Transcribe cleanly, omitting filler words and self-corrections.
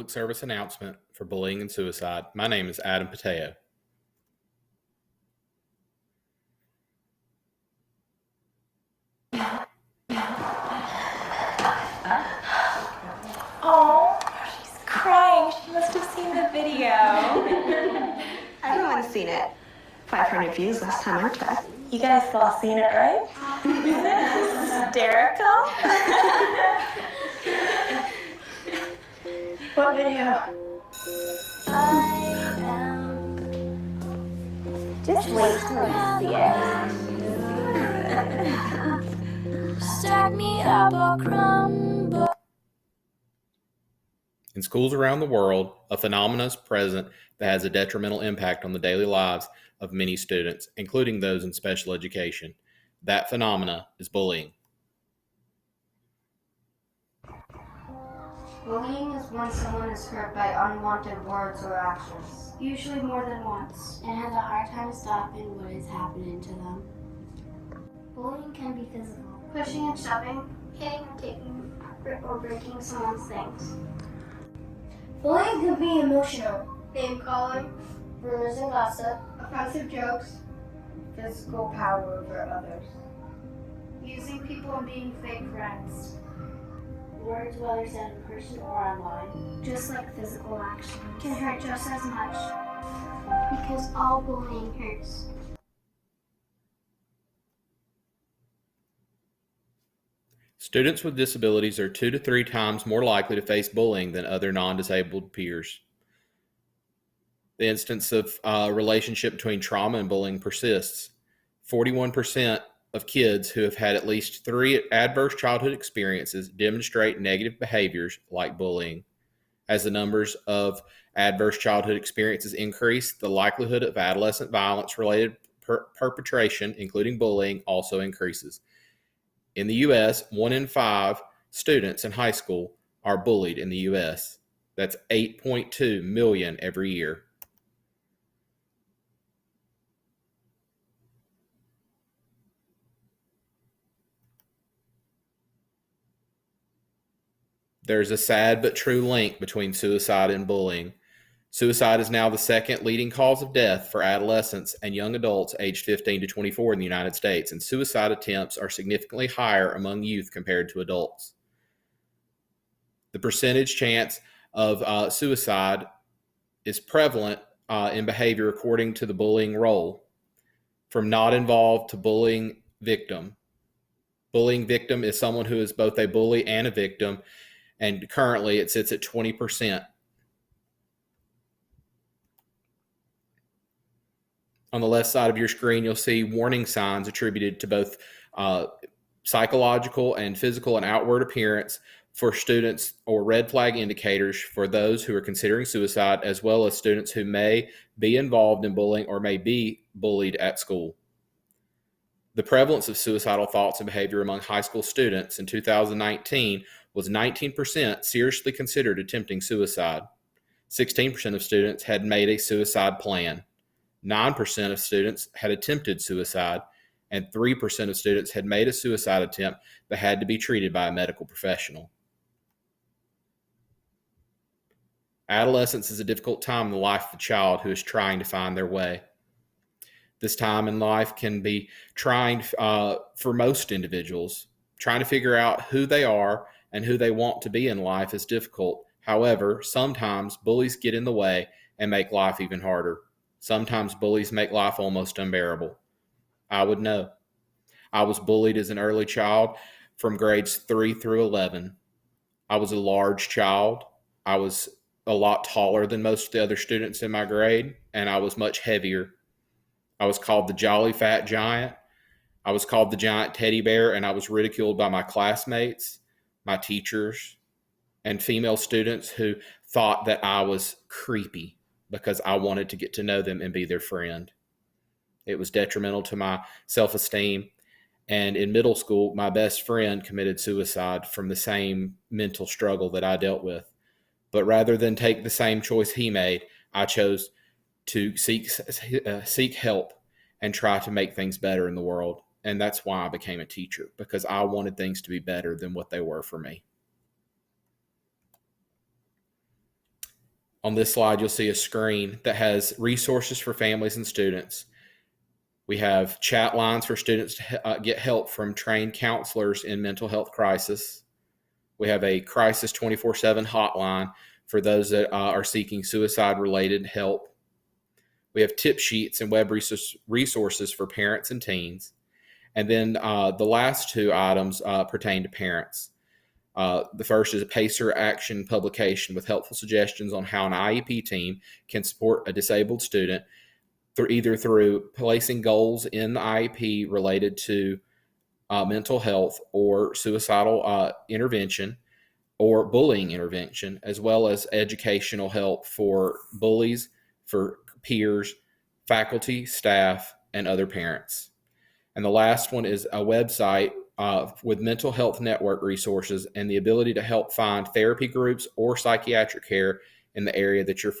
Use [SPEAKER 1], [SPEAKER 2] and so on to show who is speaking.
[SPEAKER 1] Public service announcement for bullying and suicide. My name is Adam Pateo.
[SPEAKER 2] Oh, she's crying. She must have seen the video.
[SPEAKER 3] Everyone's seen it. 500 views last time I checked.
[SPEAKER 2] You guys all seen it, right? Hysterical. What video? Just wait till you see it.
[SPEAKER 4] Stack me up a crumb.
[SPEAKER 1] In schools around the world, a phenomenon is present that has a detrimental impact on the daily lives of many students, including those in special education. That phenomena is bullying.
[SPEAKER 5] Bullying is when someone is hurt by unwanted words or actions,
[SPEAKER 4] Usually more than once, and has a hard time stopping what is happening to them.
[SPEAKER 5] Bullying can be physical, pushing and shoving, hitting or taking or breaking someone's things. Bullying can be emotional, name calling, rumors and gossip, offensive jokes, physical power over others, using people and being fake friends.
[SPEAKER 4] Words, whether said in person or online,
[SPEAKER 5] Just like physical action, can hurt just as much, because all bullying hurts.
[SPEAKER 1] Students with disabilities are 2 to 3 times more likely to face bullying than other non-disabled peers. The instance of relationship between trauma and bullying persists. 41% of kids who have had at least 3 adverse childhood experiences demonstrate negative behaviors like bullying. As the numbers of adverse childhood experiences increase, the likelihood of adolescent violence-related perpetration, including bullying, also increases. In the U.S., 1 in 5 students in high school are bullied in the U.S. That's 8.2 million every year. There's a sad but true link between suicide and bullying. Suicide is now the second leading cause of death for adolescents and young adults aged 15 to 24 in the United States, and suicide attempts are significantly higher among youth compared to adults. The percentage chance of suicide is prevalent in behavior according to the bullying role, from not involved to bullying victim. Bullying victim is someone who is both a bully and a victim, and currently it sits at 20%. On the left side of your screen, you'll see warning signs attributed to both psychological and physical and outward appearance for students, or red flag indicators for those who are considering suicide, as well as students who may be involved in bullying or may be bullied at school. The prevalence of suicidal thoughts and behavior among high school students in 2019 was 19% seriously considered attempting suicide. 16% of students had made a suicide plan. 9% of students had attempted suicide, and 3% of students had made a suicide attempt but had to be treated by a medical professional. Adolescence is a difficult time in the life of a child who is trying to find their way. This time in life can be trying for most individuals. Trying to figure out who they are and who they want to be in life is difficult. However, sometimes bullies get in the way and make life even harder. Sometimes bullies make life almost unbearable. I would know. I was bullied as an early child from grades 3 through 11. I was a large child. I was a lot taller than most of the other students in my grade, and I was much heavier. I was called the Jolly Fat Giant. I was called the Giant Teddy Bear, and I was ridiculed by my classmates, my teachers, and female students who thought that I was creepy because I wanted to get to know them and be their friend. It was detrimental to my self-esteem. And in middle school, my best friend committed suicide from the same mental struggle that I dealt with. But rather than take the same choice he made, I chose to seek help and try to make things better in the world. And that's why I became a teacher, because I wanted things to be better than what they were for me. On this slide, you'll see a screen that has resources for families and students. We have chat lines for students to get help from trained counselors in mental health crisis. We have a crisis 24/7 hotline for those that are seeking suicide-related help. We have tip sheets and web resources for parents and teens. And then the last two items pertain to parents. The first is a PACER action publication with helpful suggestions on how an IEP team can support a disabled student either through placing goals in the IEP related to mental health or suicidal intervention or bullying intervention, as well as educational help for bullies, for peers, faculty, staff, and other parents. And the last one is a website with mental health network resources and the ability to help find therapy groups or psychiatric care in the area that you're from.